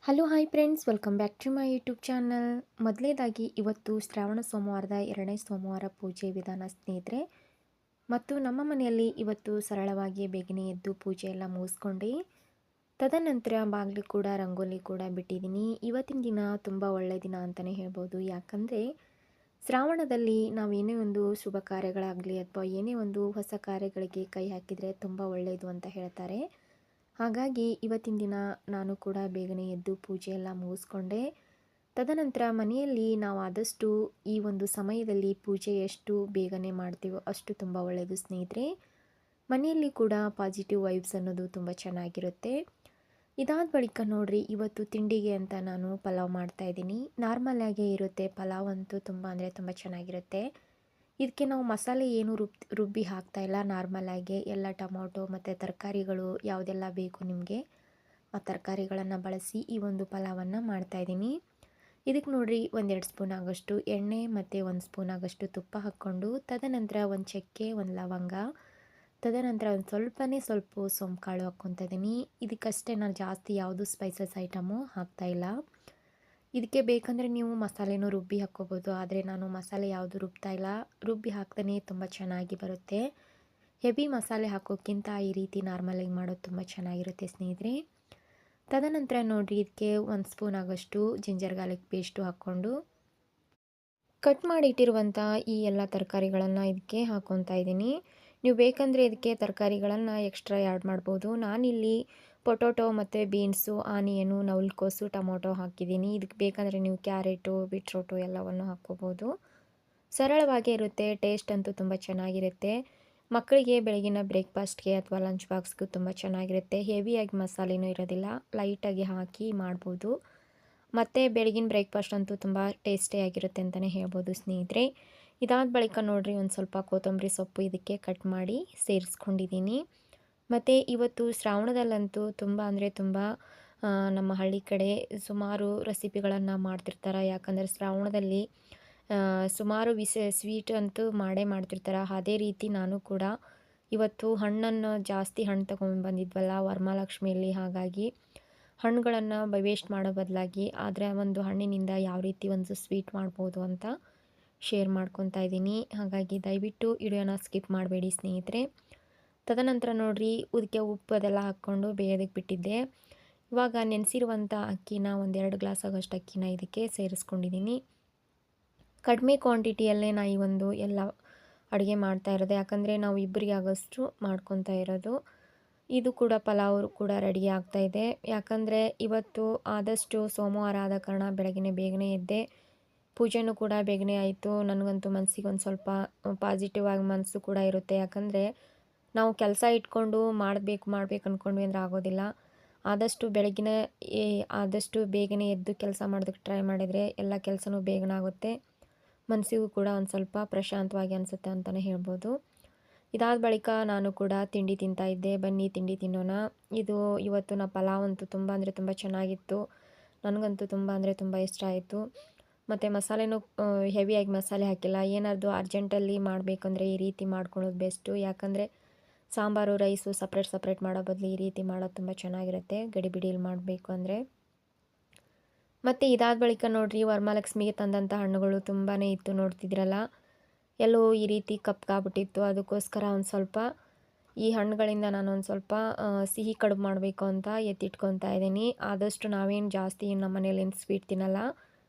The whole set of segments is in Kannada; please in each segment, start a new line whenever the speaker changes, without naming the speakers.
Hello hi friends, welcome back to my YouTube channel. ಮೊದಲನೇದಾಗಿ ಇವತ್ತು ಶ್ರಾವಣ ಸೋಮವಾರದ ಎರಡನೇ ಸೋಮವಾರ ಪೂಜೆ ವಿಧಾನ ಸ್ನೇಹಿತರೆ. ಮತ್ತು ನಮ್ಮ ಮನೆಯಲ್ಲಿ ಇವತ್ತು ಸರಳವಾಗಿ ಬೇಗನೆ ಎದ್ದು ಪೂಜೆ ಎಲ್ಲ ಮುಗಿಸ್ಕೊಂಡು ತದನಂತರ ಬಾಗಿಲು ಕೂಡ ರಂಗೋಲಿ ಕೂಡ ಬಿಟ್ಟಿದ್ದೀನಿ. ಇವತ್ತಿನ ದಿನ ತುಂಬ ಒಳ್ಳೆಯ ದಿನ ಅಂತಲೇ ಹೇಳ್ಬೋದು. ಯಾಕಂದರೆ ಶ್ರಾವಣದಲ್ಲಿ ನಾವು ಏನೇ ಒಂದು ಶುಭ ಕಾರ್ಯಗಳಾಗಲಿ ಅಥವಾ ಏನೇ ಒಂದು ಹೊಸ ಕಾರ್ಯಗಳಿಗೆ ಕೈ ಹಾಕಿದರೆ ತುಂಬ ಒಳ್ಳೆಯದು ಅಂತ ಹೇಳ್ತಾರೆ. ಹಾಗಾಗಿ ಇವತ್ತಿನ ದಿನ ನಾನು ಕೂಡ ಬೇಗನೆ ಎದ್ದು ಪೂಜೆ ಎಲ್ಲ ಮುಗಿಸ್ಕೊಂಡೆ. ತದನಂತರ ಮನೆಯಲ್ಲಿ ನಾವು ಆದಷ್ಟು ಈ ಒಂದು ಸಮಯದಲ್ಲಿ ಪೂಜೆ ಎಷ್ಟು ಬೇಗನೆ ಮಾಡ್ತೀವೋ ಅಷ್ಟು ತುಂಬ ಒಳ್ಳೆಯದು ಸ್ನೇಹಿತರೆ. ಮನೆಯಲ್ಲಿ ಕೂಡ ಪಾಸಿಟಿವ್ ವೈಬ್ಸ್ ಅನ್ನೋದು ತುಂಬ ಚೆನ್ನಾಗಿರುತ್ತೆ. ಇದಾದ ಬಳಿಕ ನೋಡ್ರಿ, ಇವತ್ತು ತಿಂಡಿಗೆ ಅಂತ ನಾನು ಪಲಾವ್ ಮಾಡ್ತಾಯಿದ್ದೀನಿ. ನಾರ್ಮಲಾಗೇ ಇರುತ್ತೆ ಪಲಾವ್ ಅಂತೂ, ತುಂಬ ಅಂದರೆ ತುಂಬ ಚೆನ್ನಾಗಿರುತ್ತೆ. ಇದಕ್ಕೆ ನಾವು ಮಸಾಲೆ ಏನು ರುಬ್ಬಿ ಹಾಕ್ತಾಯಿಲ್ಲ. ನಾರ್ಮಲಾಗೆ ಎಲ್ಲ ಟೊಮೊಟೊ ಮತ್ತು ತರಕಾರಿಗಳು ಯಾವುದೆಲ್ಲ ಬೇಕು ನಿಮಗೆ ಆ ತರಕಾರಿಗಳನ್ನು ಬಳಸಿ ಈ ಒಂದು ಪಲಾವನ್ನು ಮಾಡ್ತಾಯಿದ್ದೀನಿ. ಇದಕ್ಕೆ ನೋಡಿರಿ, 1-2 ಸ್ಪೂನ್ ಆಗೋಷ್ಟು ಎಣ್ಣೆ ಮತ್ತು 1 ಸ್ಪೂನ್ ಆಗೋಷ್ಟು ತುಪ್ಪ ಹಾಕ್ಕೊಂಡು, ತದನಂತರ ಒಂದು ಚಕ್ಕೆ, ಒಂದು ಲವಂಗ, ತದನಂತರ ಒಂದು ಸ್ವಲ್ಪ ಸೋಂಪು ಕಾಳು ಹಾಕ್ಕೊತಾ ಇದ್ದೀನಿ. ಇದಕ್ಕಷ್ಟೇ, ನಾನು ಜಾಸ್ತಿ ಯಾವುದು ಸ್ಪೈಸಸ್ ಐಟಮು ಹಾಕ್ತಾಯಿಲ್ಲ. ಇದಕ್ಕೆ ಬೇಕಂದರೆ ನೀವು ಮಸಾಲೆನೂ ರುಬ್ಬಿ ಹಾಕ್ಕೋಬೋದು, ಆದರೆ ನಾನು ಮಸಾಲೆ ಯಾವುದು ರುಬ್ತಾಯಿಲ್ಲ. ರುಬ್ಬಿ ಹಾಕ್ತಾನೆ ತುಂಬ ಚೆನ್ನಾಗಿ ಬರುತ್ತೆ. ಹೆವಿ ಮಸಾಲೆ ಹಾಕೋಕ್ಕಿಂತ ಈ ರೀತಿ ನಾರ್ಮಲಾಗಿ ಮಾಡೋದು ತುಂಬ ಚೆನ್ನಾಗಿರುತ್ತೆ ಸ್ನೇಹಿತರೆ. ತದನಂತರ ನೋಡಿರಿ, ಇದಕ್ಕೆ 1 ಸ್ಪೂನ್ ಆಗೋಷ್ಟು ಜಿಂಜರ್ ಗಾರ್ಲಿಕ್ ಪೇಸ್ಟು ಹಾಕ್ಕೊಂಡು ಕಟ್ ಮಾಡಿ ಇಟ್ಟಿರುವಂಥ ಈ ಎಲ್ಲ ತರಕಾರಿಗಳನ್ನು ಇದಕ್ಕೆ ಹಾಕ್ಕೊತಾ ಇದ್ದೀನಿ. ನೀವು ಬೇಕಂದರೆ ಇದಕ್ಕೆ ತರಕಾರಿಗಳನ್ನು ಎಕ್ಸ್ಟ್ರಾ ಆ್ಯಡ್ ಮಾಡ್ಬೋದು. ನಾನಿಲ್ಲಿ ಪೊಟೊಟೊ ಮತ್ತು ಬೀನ್ಸು, ಆನಿಯನು, ನವಲಕೋಸು, ಟೊಮೊಟೊ ಹಾಕಿದ್ದೀನಿ. ಇದಕ್ಕೆ ಬೇಕಂದರೆ ನೀವು ಕ್ಯಾರೆಟು, ಬೀಟ್ರೋಟು ಎಲ್ಲವನ್ನು ಹಾಕ್ಕೋಬೋದು. ಸರಳವಾಗೇ ಇರುತ್ತೆ, ಟೇಸ್ಟ್ ಅಂತೂ ತುಂಬ ಚೆನ್ನಾಗಿರುತ್ತೆ. ಮಕ್ಕಳಿಗೆ ಬೆಳಗಿನ ಬ್ರೇಕ್ಫಾಸ್ಟ್ಗೆ ಅಥವಾ ಲಂಚ್ ಬಾಕ್ಸ್ಗೂ ತುಂಬ ಚೆನ್ನಾಗಿರುತ್ತೆ. ಹೆವಿಯಾಗಿ ಮಸಾಲೆನೂ ಇರೋದಿಲ್ಲ, ಲೈಟಾಗಿ ಹಾಕಿ ಮಾಡ್ಬೋದು. ಮತ್ತು ಬೆಳಗಿನ ಬ್ರೇಕ್ಫಾಸ್ಟ್ ಅಂತೂ ತುಂಬ ಟೇಸ್ಟಿಯಾಗಿರುತ್ತೆ ಅಂತಲೇ ಹೇಳ್ಬೋದು ಸ್ನೇಹಿತರೆ. ಇದಾದ ಬಳಿಕ ನೋಡಿರಿ, ಒಂದು ಸ್ವಲ್ಪ ಕೊತ್ತಂಬರಿ ಸೊಪ್ಪು ಇದಕ್ಕೆ ಕಟ್ ಮಾಡಿ ಸೇರಿಸ್ಕೊಂಡಿದ್ದೀನಿ. ಮತ್ತು ಇವತ್ತು ಶ್ರಾವಣದಲ್ಲಂತೂ ತುಂಬ ಅಂದರೆ ತುಂಬ ನಮ್ಮ ಹಳ್ಳಿ ಕಡೆ ಸುಮಾರು ರೆಸಿಪಿಗಳನ್ನು ಮಾಡ್ತಿರ್ತಾರೆ. ಯಾಕಂದರೆ ಶ್ರಾವಣದಲ್ಲಿ ಸುಮಾರು ಸ್ವೀಟ್ ಅಂತೂ ಮಾಡೇ ಮಾಡ್ತಿರ್ತಾರೆ. ಅದೇ ರೀತಿ ನಾನು ಕೂಡ ಇವತ್ತು ಹಣ್ಣನ್ನು ಜಾಸ್ತಿ ಹಣ್ಣು ತೊಗೊಂಡ್ಬಂದಿದ್ವಲ್ಲ ವರಮಹಾಲಕ್ಷ್ಮಿಯಲ್ಲಿ, ಹಾಗಾಗಿ ಹಣ್ಣುಗಳನ್ನು ವೇಸ್ಟ್ ಮಾಡೋ ಬದಲಾಗಿ ಆದರೆ ಒಂದು ಹಣ್ಣಿನಿಂದ ಯಾವ ರೀತಿ ಒಂದು ಸ್ವೀಟ್ ಮಾಡ್ಬೋದು ಅಂತ ಶೇರ್ ಮಾಡ್ಕೊತಾ ಇದ್ದೀನಿ. ಹಾಗಾಗಿ ದಯವಿಟ್ಟು ವಿಡಿಯೋನ ಸ್ಕಿಪ್ ಮಾಡಬೇಡಿ ಸ್ನೇಹಿತರೆ. ತದನಂತರ ನೋಡಿರಿ, ಇದಕ್ಕೆ ಉಪ್ಪು ಅದೆಲ್ಲ ಹಾಕ್ಕೊಂಡು ಬೇಯೋದಕ್ಕೆ ಬಿಟ್ಟಿದ್ದೆ. ಇವಾಗ ನೆನೆಸಿರುವಂಥ ಅಕ್ಕಿನ 1-2 ಗ್ಲಾಸ್ ಆಗೋಷ್ಟು ಅಕ್ಕಿನ ಇದಕ್ಕೆ ಸೇರಿಸ್ಕೊಂಡಿದ್ದೀನಿ. ಕಡಿಮೆ ಕ್ವಾಂಟಿಟಿಯಲ್ಲೇ ನಾ ಈ ಒಂದು ಎಲ್ಲ ಅಡುಗೆ ಮಾಡ್ತಾ ಇರೋದು, ಯಾಕಂದರೆ ನಾವು ಇಬ್ಬರಿಗೆ ಆಗೋಷ್ಟು ಮಾಡ್ಕೊತಾ ಇರೋದು. ಇದು ಕೂಡ ಪಲಾವ್ ಕೂಡ ರೆಡಿ ಆಗ್ತಾಯಿದೆ. ಯಾಕಂದರೆ ಇವತ್ತು ಆದಷ್ಟು ಸೋಮವಾರ ಆದ ಕಾರಣ ಬೇಗನೆ ಎದ್ದೆ, ಪೂಜೆನೂ ಕೂಡ ಬೇಗನೆ ಆಯಿತು. ನನಗಂತೂ ಮನಸ್ಸಿಗೆ ಒಂದು ಸ್ವಲ್ಪ ಪಾಸಿಟಿವ್ ಆಗಿ ಮನಸ್ಸು ಕೂಡ ಇರುತ್ತೆ. ಯಾಕಂದರೆ ನಾವು ಕೆಲಸ ಇಟ್ಕೊಂಡು ಮಾಡಬೇಕು ಅಂದ್ಕೊಂಡ್ವಿ ಅಂದರೆ ಆಗೋದಿಲ್ಲ. ಆದಷ್ಟು ಬೇಗನೆ ಎದ್ದು ಕೆಲಸ ಮಾಡೋದಕ್ಕೆ ಟ್ರೈ ಮಾಡಿದರೆ ಎಲ್ಲ ಕೆಲಸನೂ ಬೇಗನೆ ಆಗುತ್ತೆ. ಮನಸ್ಸಿಗೂ ಕೂಡ ಒಂದು ಸ್ವಲ್ಪ ಪ್ರಶಾಂತವಾಗಿ ಅನಿಸುತ್ತೆ ಅಂತಲೇ ಹೇಳ್ಬೋದು. ಇದಾದ ಬಳಿಕ ನಾನು ಕೂಡ ತಿಂಡಿ ತಿಂತಾ ಇದ್ದೆ. ಬನ್ನಿ ತಿಂಡಿ ತಿನ್ನೋಣ. ಇವತ್ತು ಪಲಾವ್ ಅಂತೂ ತುಂಬ ಅಂದರೆ ತುಂಬ ಚೆನ್ನಾಗಿತ್ತು. ನನಗಂತೂ ತುಂಬ ಅಂದರೆ ತುಂಬ ಇಷ್ಟ ಆಯಿತು. ಮತ್ತು ಮಸಾಲೆನೂ ಹೆವಿಯಾಗಿ ಮಸಾಲೆ ಹಾಕಿಲ್ಲ. ಏನಾದರೂ ಅರ್ಜೆಂಟಲ್ಲಿ ಮಾಡಬೇಕಂದ್ರೆ ಈ ರೀತಿ ಮಾಡ್ಕೊಳ್ಳೋದು ಬೆಸ್ಟು. ಯಾಕಂದರೆ ಸಾಂಬಾರು ರೈಸು ಸಪ್ರೇಟ್ ಮಾಡೋ ಬದಲು ಈ ರೀತಿ ಮಾಡೋದು ತುಂಬ ಚೆನ್ನಾಗಿರುತ್ತೆ, ಗಡಿಬಿಡಿಯಲ್ಲಿ ಮಾಡಬೇಕು ಅಂದರೆ. ಮತ್ತು ಇದಾದ ಬಳಿಕ ನೋಡಿರಿ, ವರಮಹಾಲಕ್ಷ್ಮಿಗೆ ತಂದಂಥ ಹಣ್ಣುಗಳು ತುಂಬಾ ಇತ್ತು, ನೋಡ್ತಿದ್ರಲ್ಲ. ಎಲ್ಲೋ ಈ ರೀತಿ ಕಪ್ಪಾಗ್ಬಿಟ್ಟಿತ್ತು. ಅದಕ್ಕೋಸ್ಕರ ಒಂದು ಸ್ವಲ್ಪ ಈ ಹಣ್ಣುಗಳಿಂದ ನಾನು ಒಂದು ಸ್ವಲ್ಪ ಸಿಹಿ ಕಡುಬು ಮಾಡಬೇಕು ಅಂತ ಎತ್ತಿಟ್ಕೊತಾ ಇದ್ದೀನಿ. ಆದಷ್ಟು ನಾವೇನು ಜಾಸ್ತಿ ನಮ್ಮ ಮನೇಲಿ ಏನು ಸ್ವೀಟ್ ತಿನ್ನಲ್ಲ.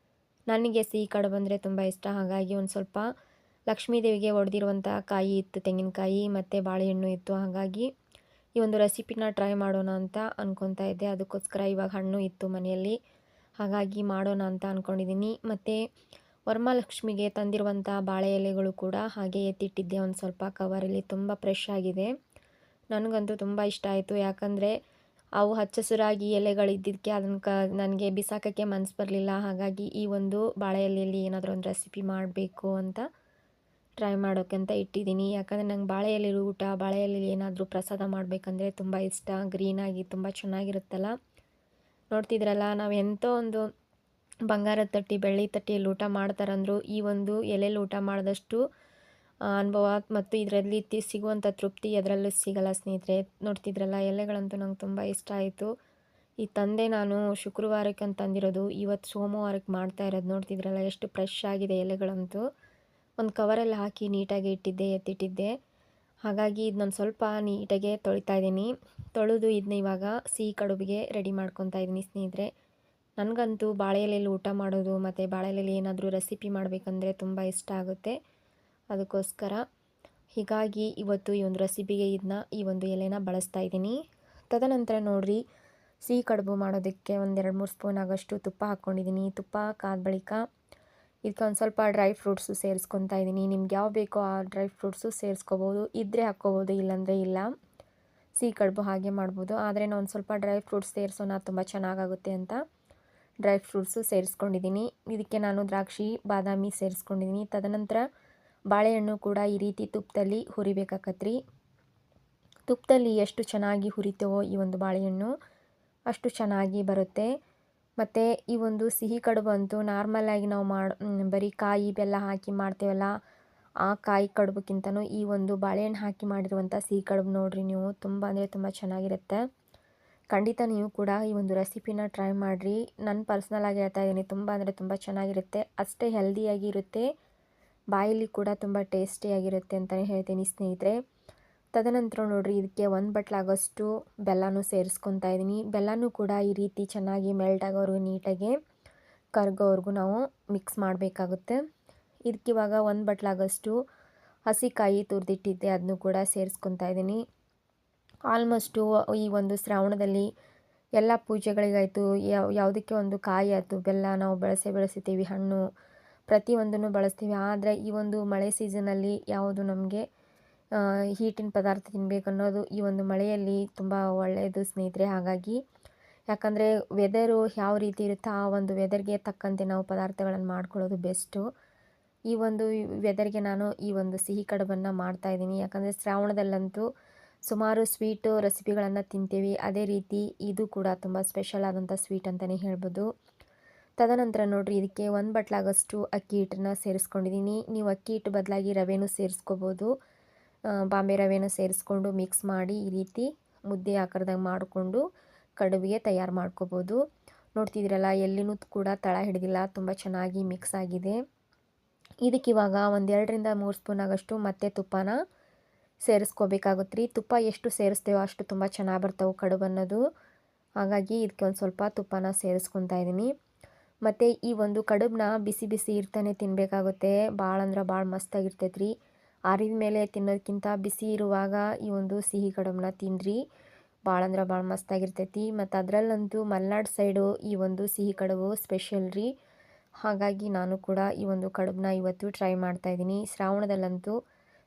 ನನಗೆ ಸಿಹಿ ಕಡುಬು ಅಂದರೆ ತುಂಬ ಇಷ್ಟ. ಹಾಗಾಗಿ ಒಂದು ಸ್ವಲ್ಪ ಲಕ್ಷ್ಮೀ ದೇವಿಗೆ ಒಡೆದಿರುವಂಥ ಕಾಯಿ ಇತ್ತು, ತೆಂಗಿನಕಾಯಿ ಮತ್ತು ಬಾಳೆಹಣ್ಣು ಇತ್ತು. ಹಾಗಾಗಿ ಈ ಒಂದು ರೆಸಿಪಿನ ಟ್ರೈ ಮಾಡೋಣ ಅಂತ ಅಂದ್ಕೊತಾ ಇದ್ದೆ. ಅದಕ್ಕೋಸ್ಕರ ಇವಾಗ ಹಣ್ಣು ಇತ್ತು ಮನೆಯಲ್ಲಿ, ಹಾಗಾಗಿ ಮಾಡೋಣ ಅಂತ ಅಂದ್ಕೊಂಡಿದ್ದೀನಿ. ಮತ್ತು ವರಮಹಾಲಕ್ಷ್ಮಿಗೆ ತಂದಿರುವಂಥ ಬಾಳೆ ಎಲೆಗಳು ಕೂಡ ಹಾಗೆ ಎತ್ತಿಟ್ಟಿದ್ದೆ ಒಂದು ಸ್ವಲ್ಪ ಕವರಲ್ಲಿ, ತುಂಬ ಫ್ರೆಶ್ ಆಗಿದೆ. ನನಗಂತೂ ತುಂಬ ಇಷ್ಟ ಆಯಿತು. ಯಾಕಂದರೆ ಅವು ಹಚ್ಚ ಹಸಿರಾಗಿ ಎಲೆಗಳಿದ್ದಕ್ಕೆ ನನಗೆ ಬಿಸಾಕೋಕ್ಕೆ ಮನಸ್ಸು ಬರಲಿಲ್ಲ. ಹಾಗಾಗಿ ಈ ಒಂದು ಬಾಳೆ ಎಲೆಯಲ್ಲಿ ಏನಾದರೂ ಒಂದು ರೆಸಿಪಿ ಮಾಡಬೇಕು ಅಂತ ಟ್ರೈ ಮಾಡೋಕ್ಕಂತ ಇಟ್ಟಿದ್ದೀನಿ. ಯಾಕಂದರೆ ನಂಗೆ ಬಾಳೆ ಎಲೆಲಿ ಊಟ, ಬಾಳೆ ಎಲೆಲಿ ಏನಾದರೂ ಪ್ರಸಾದ ಮಾಡಬೇಕಂದ್ರೆ ತುಂಬ ಇಷ್ಟ. ಗ್ರೀನಾಗಿ ತುಂಬ ಚೆನ್ನಾಗಿರುತ್ತಲ್ಲ. ನೋಡ್ತಿದ್ರಲ್ಲ, ನಾವು ಎಂಥೋ ಒಂದು ಬಂಗಾರದ ತಟ್ಟಿ, ಬೆಳ್ಳಿ ತಟ್ಟಿಯಲ್ಲಿ ಊಟ ಮಾಡ್ತಾರಂದ್ರು ಈ ಒಂದು ಎಲೆಯಲ್ಲಿ ಊಟ ಮಾಡಿದಷ್ಟು ಅನುಭವ ಮತ್ತು ಇದರಲ್ಲಿ ಸಿಗುವಂಥ ತೃಪ್ತಿ ಅದರಲ್ಲೂ ಸಿಗಲ್ಲ ಸ್ನೇಹಿತರೆ. ನೋಡ್ತಿದ್ರಲ್ಲ, ಎಲೆಗಳಂತೂ ನಂಗೆ ತುಂಬ ಇಷ್ಟ ಆಯಿತು. ಈ ತಂದೆ ನಾನು ಶುಕ್ರವಾರಕ್ಕೆ ಅಂತ ತಂದಿರೋದು, ಇವತ್ತು ಸೋಮವಾರಕ್ಕೆ ಮಾಡ್ತಾ ಇರೋದು. ನೋಡ್ತಿದ್ರಲ್ಲ ಎಷ್ಟು ಫ್ರೆಶ್ ಆಗಿದೆ ಎಲೆಗಳಂತೂ. ಒಂದು ಕವರಲ್ಲಿ ಹಾಕಿ ನೀಟಾಗಿ ಇಟ್ಟಿದ್ದೆ, ಎತ್ತಿಟ್ಟಿದ್ದೆ. ಹಾಗಾಗಿ ಇದನ್ನೊಂದು ಸ್ವಲ್ಪ ನೀಟಾಗೆ ತೊಳಿತಾ ಇದ್ದೀನಿ. ತೊಳೆದು ಇದನ್ನ ಇವಾಗ ಸಿಹಿ ಕಡುಬಿಗೆ ರೆಡಿ ಮಾಡ್ಕೊತಾ ಇದ್ದೀನಿ ಸ್ನೇಹಿತರೆ. ನನಗಂತೂ ಬಾಳೆ ಎಲೆಯಲ್ಲಿ ಊಟ ಮಾಡೋದು ಮತ್ತು ಬಾಳೆ ಎಲೆಯಲ್ಲಿ ಏನಾದರೂ ರೆಸಿಪಿ ಮಾಡಬೇಕಂದ್ರೆ ತುಂಬ ಇಷ್ಟ ಆಗುತ್ತೆ. ಅದಕ್ಕೋಸ್ಕರ ಹೀಗಾಗಿ ಇವತ್ತು ಈ ಒಂದು ರೆಸಿಪಿಗೆ ಈ ಒಂದು ಎಲೆನ ಬಳಸ್ತಾ ಇದ್ದೀನಿ. ತದನಂತರ ನೋಡಿರಿ, ಸಿಹಿ ಕಡುಬು ಮಾಡೋದಕ್ಕೆ ಒಂದು 2-3 ಸ್ಪೂನ್ ಆಗೋಷ್ಟು ತುಪ್ಪ ಹಾಕ್ಕೊಂಡಿದ್ದೀನಿ. ತುಪ್ಪ ಕಾದ ಬಳಿಕ ಇದಕ್ಕೆ ಒಂದು ಸ್ವಲ್ಪ ಡ್ರೈ ಫ್ರೂಟ್ಸು ಸೇರಿಸ್ಕೊತಾ ಇದ್ದೀನಿ. ನಿಮ್ಗೆ ಯಾವ ಬೇಕೋ ಆ ಡ್ರೈ ಫ್ರೂಟ್ಸು ಸೇರಿಸ್ಕೋಬೋದು, ಇದ್ದರೆ ಹಾಕ್ಕೋಬೋದು, ಇಲ್ಲಾಂದರೆ ಇಲ್ಲ. ಸಿಹಿ ಕಡುಬು ಹಾಗೆ ಮಾಡ್ಬೋದು, ಆದರೆ ನಾನು ಒಂದು ಸ್ವಲ್ಪ ಡ್ರೈ ಫ್ರೂಟ್ಸ್ ಸೇರಿಸೋಣ ತುಂಬ ಚೆನ್ನಾಗಾಗುತ್ತೆ ಅಂತ ಡ್ರೈ ಫ್ರೂಟ್ಸು ಸೇರಿಸ್ಕೊಂಡಿದ್ದೀನಿ. ಇದಕ್ಕೆ ನಾನು ದ್ರಾಕ್ಷಿ, ಬಾದಾಮಿ ಸೇರಿಸ್ಕೊಂಡಿದ್ದೀನಿ. ತದನಂತರ ಬಾಳೆಹಣ್ಣು ಕೂಡ ಈ ರೀತಿ ತುಪ್ಪದಲ್ಲಿ ಹುರಿಬೇಕಾಕತ್ರಿ. ತುಪ್ಪದಲ್ಲಿ ಎಷ್ಟು ಚೆನ್ನಾಗಿ ಹುರಿತೇವೋ ಈ ಒಂದು ಬಾಳೆಹಣ್ಣು ಅಷ್ಟು ಚೆನ್ನಾಗಿ ಬರುತ್ತೆ. ಮತ್ತು ಈ ಒಂದು ಸಿಹಿ ಕಡುಬು ಅಂತೂ ನಾರ್ಮಲಾಗಿ ನಾವು ಬರೀ ಕಾಯಿ ಬೆಲ್ಲ ಹಾಕಿ ಮಾಡ್ತೇವಲ್ಲ, ಆ ಕಾಯಿ ಕಡುಬಕ್ಕಿಂತನೂ ಈ ಒಂದು ಬಾಳೆಹಣ್ಣು ಹಾಕಿ ಮಾಡಿರುವಂಥ ಸಿಹಿ ಕಡುಬು ನೋಡಿರಿ ನೀವು, ತುಂಬ ಅಂದರೆ ತುಂಬ ಚೆನ್ನಾಗಿರುತ್ತೆ. ಖಂಡಿತ ನೀವು ಕೂಡ ಈ ಒಂದು ರೆಸಿಪಿನ ಟ್ರೈ ಮಾಡಿರಿ. ನಾನು ಪರ್ಸ್ನಲಾಗಿ ಹೇಳ್ತಾ ಇದ್ದೀನಿ, ತುಂಬ ಅಂದರೆ ತುಂಬ ಚೆನ್ನಾಗಿರುತ್ತೆ, ಅಷ್ಟೇ ಹೆಲ್ದಿಯಾಗಿ ಇರುತ್ತೆ, ಬಾಯಲ್ಲಿ ಕೂಡ ತುಂಬ ಟೇಸ್ಟಿಯಾಗಿರುತ್ತೆ ಅಂತಲೇ ಹೇಳ್ತೀನಿ ಸ್ನೇಹಿತರೆ. ತದನಂತರ ನೋಡಿರಿ, ಇದಕ್ಕೆ 1 ಬಟ್ಲಾಗೋಷ್ಟು ಬೆಲ್ಲನೂ ಸೇರಿಸ್ಕೊತಾ ಇದ್ದೀನಿ. ಬೆಲ್ಲನೂ ಕೂಡ ಈ ರೀತಿ ಚೆನ್ನಾಗಿ ಮೆಲ್ಟ್ ಆಗೋವರೆಗೂ ನೀಟಾಗಿ ಕರಗೋವರೆಗೂ ನಾವು ಮಿಕ್ಸ್ ಮಾಡಬೇಕಾಗುತ್ತೆ. ಇದಕ್ಕಿವಾಗ 1 ಬಟ್ಲಾಗೋಷ್ಟು ಹಸಿಕಾಯಿ ತುರಿದಿಟ್ಟಿದ್ದೆ, ಅದನ್ನು ಕೂಡ ಸೇರಿಸ್ಕೊತಾ ಇದ್ದೀನಿ. ಆಲ್ಮೋಸ್ಟು ಈ ಒಂದು ಶ್ರಾವಣದಲ್ಲಿ ಎಲ್ಲ ಪೂಜೆಗಳಿಗಾಯಿತು, ಯಾವುದಕ್ಕೆ ಒಂದು ಕಾಯಿ ಆಯಿತು, ಬೆಲ್ಲ ನಾವು ಬೆಳೆಸಿರ್ತೀವಿ, ಹಣ್ಣು ಪ್ರತಿಯೊಂದನ್ನು ಬಳಸ್ತೀವಿ. ಆದರೆ ಈ ಒಂದು ಮಳೆ ಸೀಸನಲ್ಲಿ ಯಾವುದು ನಮಗೆ ಹೀಟಿನ ಪದಾರ್ಥ ತಿನ್ನಬೇಕು ಅನ್ನೋದು ಈ ಒಂದು ಮಳೆಯಲ್ಲಿ ತುಂಬ ಒಳ್ಳೆಯದು ಸ್ನೇಹಿತರೆ. ಹಾಗಾಗಿ ಯಾಕಂದರೆ ವೆದರು ಯಾವ ರೀತಿ ಇರುತ್ತೋ ಆ ಒಂದು ವೆದರ್ಗೆ ತಕ್ಕಂತೆ ನಾವು ಪದಾರ್ಥಗಳನ್ನು ಮಾಡ್ಕೊಳ್ಳೋದು ಬೆಸ್ಟು. ಈ ಒಂದು ವೆದರ್ಗೆ ನಾನು ಈ ಒಂದು ಸಿಹಿ ಕಡುಬನ್ನು ಮಾಡ್ತಾಯಿದ್ದೀನಿ. ಯಾಕಂದರೆ ಶ್ರಾವಣದಲ್ಲಂತೂ ಸುಮಾರು ಸ್ವೀಟು ರೆಸಿಪಿಗಳನ್ನು ತಿಂತೀವಿ, ಅದೇ ರೀತಿ ಇದು ಕೂಡ ತುಂಬ ಸ್ಪೆಷಲ್ ಆದಂಥ ಸ್ವೀಟ್ ಅಂತಲೇ ಹೇಳ್ಬೋದು. ತದನಂತರ ನೋಡಿರಿ, ಇದಕ್ಕೆ 1 ಬಟ್ಲಾಗೋಷ್ಟು ಅಕ್ಕಿ ಹಿಟ್ಟನ್ನು ಸೇರಿಸ್ಕೊಂಡಿದ್ದೀನಿ. ನೀವು ಅಕ್ಕಿ ಹಿಟ್ಟು ಬದಲಾಗಿ ರವೆನೂ ಸೇರಿಸ್ಕೋಬೋದು. ಬಾಂಬೆ ರವೆನೂ ಸೇರಿಸ್ಕೊಂಡು ಮಿಕ್ಸ್ ಮಾಡಿ ಈ ರೀತಿ ಮುದ್ದೆ ಆಕಾರದಾಗ ಮಾಡಿಕೊಂಡು ಕಡುಬಿಗೆ ತಯಾರು ಮಾಡ್ಕೋಬೋದು. ನೋಡ್ತಿದ್ದೀರಲ್ಲ, ಎಲ್ಲಿನೂ ಕೂಡ ತಳ ಹಿಡಿದಿಲ್ಲ, ತುಂಬ ಚೆನ್ನಾಗಿ ಮಿಕ್ಸ್ ಆಗಿದೆ. ಇದಕ್ಕಿವಾಗ ಒಂದು 2-3 ಸ್ಪೂನ್ ಆಗೋಷ್ಟು ಮತ್ತೆ ತುಪ್ಪನ ಸೇರಿಸ್ಕೋಬೇಕಾಗುತ್ತೆ ರೀ. ತುಪ್ಪ ಎಷ್ಟು ಸೇರಿಸ್ತೇವೋ ಅಷ್ಟು ತುಂಬ ಚೆನ್ನಾಗಿ ಬರ್ತಾವೆ ಕಡುಬು ಅನ್ನೋದು. ಹಾಗಾಗಿ ಇದಕ್ಕೆ ಒಂದು ಸ್ವಲ್ಪ ತುಪ್ಪನ ಸೇರಿಸ್ಕೊತಾ ಇದ್ದೀನಿ. ಮತ್ತು ಈ ಒಂದು ಕಡುಬನ್ನ ಬಿಸಿ ಬಿಸಿ ಇರ್ತಾನೆ ತಿನ್ನಬೇಕಾಗುತ್ತೆ, ಭಾಳ ಅಂದ್ರೆ ಭಾಳ ಮಸ್ತಾಗಿರ್ತೈತೆ ರೀ. ಆರಿದ ಮೇಲೆ ತಿನ್ನೋದಕ್ಕಿಂತ ಬಿಸಿ ಇರುವಾಗ ಈ ಒಂದು ಸಿಹಿ ಕಡುಬನ್ನ ತಿನ್ನಿರಿ, ಭಾಳ ಅಂದ್ರೆ ಭಾಳ ಮಸ್ತಾಗಿರ್ತೈತಿ. ಮತ್ತು ಅದರಲ್ಲಂತೂ ಮಲೆನಾಡು ಸೈಡು ಈ ಒಂದು ಸಿಹಿ ಕಡುಬು ಸ್ಪೆಷಲ್ ರೀ. ಹಾಗಾಗಿ ನಾನು ಕೂಡ ಈ ಒಂದು ಕಡುಬನ್ನ ಇವತ್ತು ಟ್ರೈ ಮಾಡ್ತಾಯಿದ್ದೀನಿ. ಶ್ರಾವಣದಲ್ಲಂತೂ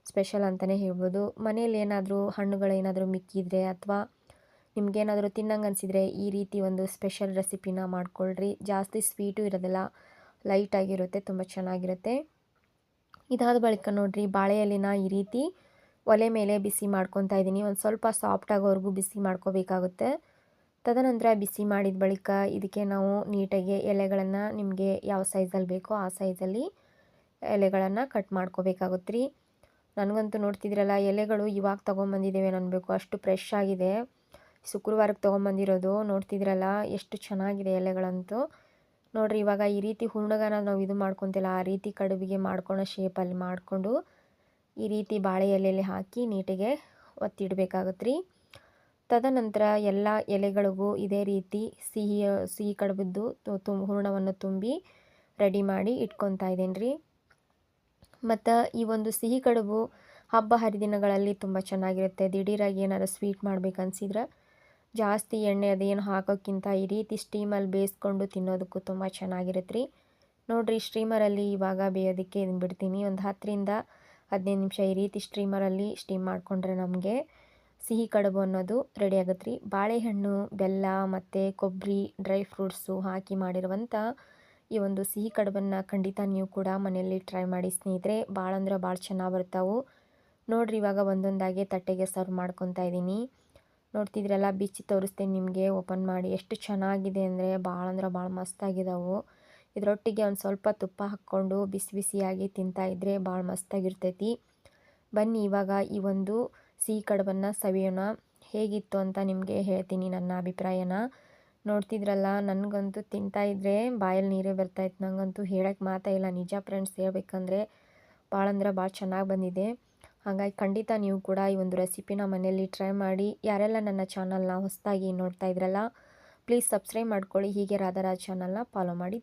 ಸ್ಪೆಷಲ್ ಅಂತಲೇ ಹೇಳ್ಬೋದು. ಮನೇಲಿ ಏನಾದರೂ ಹಣ್ಣುಗಳೇನಾದರೂ ಮಿಕ್ಕಿದರೆ ಅಥವಾ ನಿಮಗೇನಾದರೂ ತಿನ್ನಂಗೆ ಅನಿಸಿದರೆ ಈ ರೀತಿ ಒಂದು ಸ್ಪೆಷಲ್ ರೆಸಿಪಿನ ಮಾಡ್ಕೊಳ್ರಿ. ಜಾಸ್ತಿ ಸ್ವೀಟು ಇರೋದಿಲ್ಲ, ಲೈಟಾಗಿರುತ್ತೆ, ತುಂಬ ಚೆನ್ನಾಗಿರುತ್ತೆ. ಇದಾದ ಬಳಿಕ ನೋಡಿರಿ, ಬಾಳೆ ಎಲೆನ ಈ ರೀತಿ ಒಲೆ ಮೇಲೆ ಬಿಸಿ ಮಾಡ್ಕೊತಾ ಇದ್ದೀನಿ. ಒಂದು ಸ್ವಲ್ಪ ಸಾಫ್ಟ್ ಆಗೋವರೆಗೂ ಬಿಸಿ ಮಾಡ್ಕೋಬೇಕಾಗುತ್ತೆ. ತದನಂತರ ಬಿಸಿ ಮಾಡಿದ ಬಳಿಕ ಇದಕ್ಕೆ ನಾವು ನೀಟಾಗಿ ಎಲೆಗಳನ್ನು ನಿಮಗೆ ಯಾವ ಸೈಜಲ್ಲಿ ಬೇಕೋ ಆ ಸೈಜಲ್ಲಿ ಎಲೆಗಳನ್ನು ಕಟ್ ಮಾಡ್ಕೋಬೇಕಾಗುತ್ತೆ ರೀ. ನನಗಂತೂ ನೋಡ್ತಿದ್ದೀರಲ್ಲ, ಎಲೆಗಳು ಇವಾಗ ತೊಗೊಂಬಂದಿದ್ದೇವೆ ಅನ್ಬೇಕು, ಅಷ್ಟು ಫ್ರೆಶ್ ಆಗಿದೆ. ಶುಕ್ರವಾರಕ್ಕೆ ತೊಗೊಂಬಂದಿರೋದು. ನೋಡ್ತಿದ್ದೀರಲ್ಲ ಎಷ್ಟು ಚೆನ್ನಾಗಿದೆ ಎಲೆಗಳಂತೂ. ನೋಡಿರಿ, ಇವಾಗ ಈ ರೀತಿ ಹೂರ್ಣಗಾನ ನಾವು ಇದು ಮಾಡ್ಕೊತಿಲ್ಲ, ಆ ರೀತಿ ಕಡುಬಿಗೆ ಮಾಡ್ಕೊಳೋ ಶೇಪಲ್ಲಿ ಮಾಡಿಕೊಂಡು ಈ ರೀತಿ ಬಾಳೆ ಎಲೆಯಲ್ಲಿ ಹಾಕಿ ನೀಟಿಗೆ ಒತ್ತಿಡಬೇಕಾಗತ್ತೆ ರೀ. ತದನಂತರ ಎಲ್ಲ ಎಲೆಗಳಿಗೂ ಇದೇ ರೀತಿ ಸಿಹಿ ಕಡುಬಿದ್ದು ಹೂರ್ಣವನ್ನು ತುಂಬಿ ರೆಡಿ ಮಾಡಿ ಇಟ್ಕೊತಾ ಇದ್ದೀನಿ ರೀ. ಮತ್ತು ಈ ಒಂದು ಸಿಹಿ ಕಡುಬು ಹಬ್ಬ ಹರಿದಿನಗಳಲ್ಲಿ ತುಂಬ ಚೆನ್ನಾಗಿರುತ್ತೆ. ದಿಢೀರಾಗಿ ಏನಾರು ಸ್ವೀಟ್ ಮಾಡ್ಬೇಕನ್ಸಿದ್ರೆ ಜಾಸ್ತಿ ಎಣ್ಣೆ ಅದೇನು ಹಾಕೋಕ್ಕಿಂತ ಈ ರೀತಿ ಸ್ಟೀಮಲ್ಲಿ ಬೇಯಿಸ್ಕೊಂಡು ತಿನ್ನೋದಕ್ಕೂ ತುಂಬ ಚೆನ್ನಾಗಿರುತ್ತೆ ರೀ. ನೋಡಿರಿ, ಸ್ಟೀಮರಲ್ಲಿ ಇವಾಗ ಬೇಯೋದಕ್ಕೆ ಇದನ್ನು ಬಿಡ್ತೀನಿ. ಒಂದು 10-15 ನಿಮಿಷ ಈ ರೀತಿ ಸ್ಟೀಮರಲ್ಲಿ ಸ್ಟೀಮ್ ಮಾಡಿಕೊಂಡ್ರೆ ನಮಗೆ ಸಿಹಿ ಕಡುಬು ಅನ್ನೋದು ರೆಡಿ ಆಗುತ್ತೆ ರೀ. ಬಾಳೆಹಣ್ಣು, ಬೆಲ್ಲ ಮತ್ತು ಕೊಬ್ಬರಿ, ಡ್ರೈ ಫ್ರೂಟ್ಸು ಹಾಕಿ ಮಾಡಿರುವಂಥ ಈ ಒಂದು ಸಿಹಿ ಕಡುಬನ್ನು ಖಂಡಿತ ನೀವು ಕೂಡ ಮನೆಯಲ್ಲಿ ಟ್ರೈ ಮಾಡಿ ಸ್ನೇಹಿತರೆ. ಭಾಳ ಅಂದ್ರೆ ಭಾಳ ಚೆನ್ನಾಗಿ ಬರ್ತಾವೆ. ನೋಡಿರಿ, ಇವಾಗ ಒಂದೊಂದಾಗಿ ತಟ್ಟೆಗೆ ಸರ್ವ್ ಮಾಡ್ಕೊತಾ ಇದ್ದೀನಿ. ನೋಡ್ತಿದ್ರಲ್ಲ, ಬಿಚ್ಚಿ ತೋರಿಸ್ತೀನಿ ನಿಮಗೆ ಓಪನ್ ಮಾಡಿ. ಎಷ್ಟು ಚೆನ್ನಾಗಿದೆ ಅಂದರೆ ಭಾಳ ಅಂದ್ರೆ ಭಾಳ ಮಸ್ತಾಗಿದ್ದಾವೆ. ಇದರೊಟ್ಟಿಗೆ ಒಂದು ಸ್ವಲ್ಪ ತುಪ್ಪ ಹಾಕ್ಕೊಂಡು ಬಿಸಿ ಬಿಸಿಯಾಗಿ ತಿಂತಾಯಿದ್ರೆ ಭಾಳ ಮಸ್ತಾಗಿರ್ತೈತಿ. ಬನ್ನಿ ಇವಾಗ ಈ ಒಂದು ಸಿಹಿ ಕಡುಬನ್ನು ಸವಿಯೋಣ. ಹೇಗಿತ್ತು ಅಂತ ನಿಮಗೆ ಹೇಳ್ತೀನಿ ನನ್ನ ಅಭಿಪ್ರಾಯನ. ನೋಡ್ತಿದ್ರಲ್ಲ, ನನಗಂತೂ ತಿಂತಾ ಇದ್ದರೆ ಬಾಯಲ್ಲಿ ನೀರೇ ಬರ್ತಾಯಿತ್ತು. ನನಗಂತೂ ಹೇಳಕ್ಕೆ ಮಾತೇ ಇಲ್ಲ. ನಿಜ ಫ್ರೆಂಡ್ಸ್ ಹೇಳ್ಬೇಕಂದ್ರೆ ಭಾಳ ಅಂದ್ರೆ ಭಾಳ ಚೆನ್ನಾಗಿ ಬಂದಿದೆ. ಹಾಗಾಗಿ ಖಂಡಿತ ನೀವು ಕೂಡ ಈ ಒಂದು ರೆಸಿಪಿನ ಮನೆಯಲ್ಲಿ ಟ್ರೈ ಮಾಡಿ. ಯಾರೆಲ್ಲ ನನ್ನ ಚಾನಲ್ನ ಹೊಸದಾಗಿ ನೋಡ್ತಾ ಇದ್ರಲ್ಲ, ಪ್ಲೀಸ್ ಸಬ್ಸ್ಕ್ರೈಬ್ ಮಾಡ್ಕೊಳ್ಳಿ. ಹೀಗೆ ರಾಧಾರಾಜ್ ಚಾನಲ್ನ ಫಾಲೋ ಮಾಡಿ.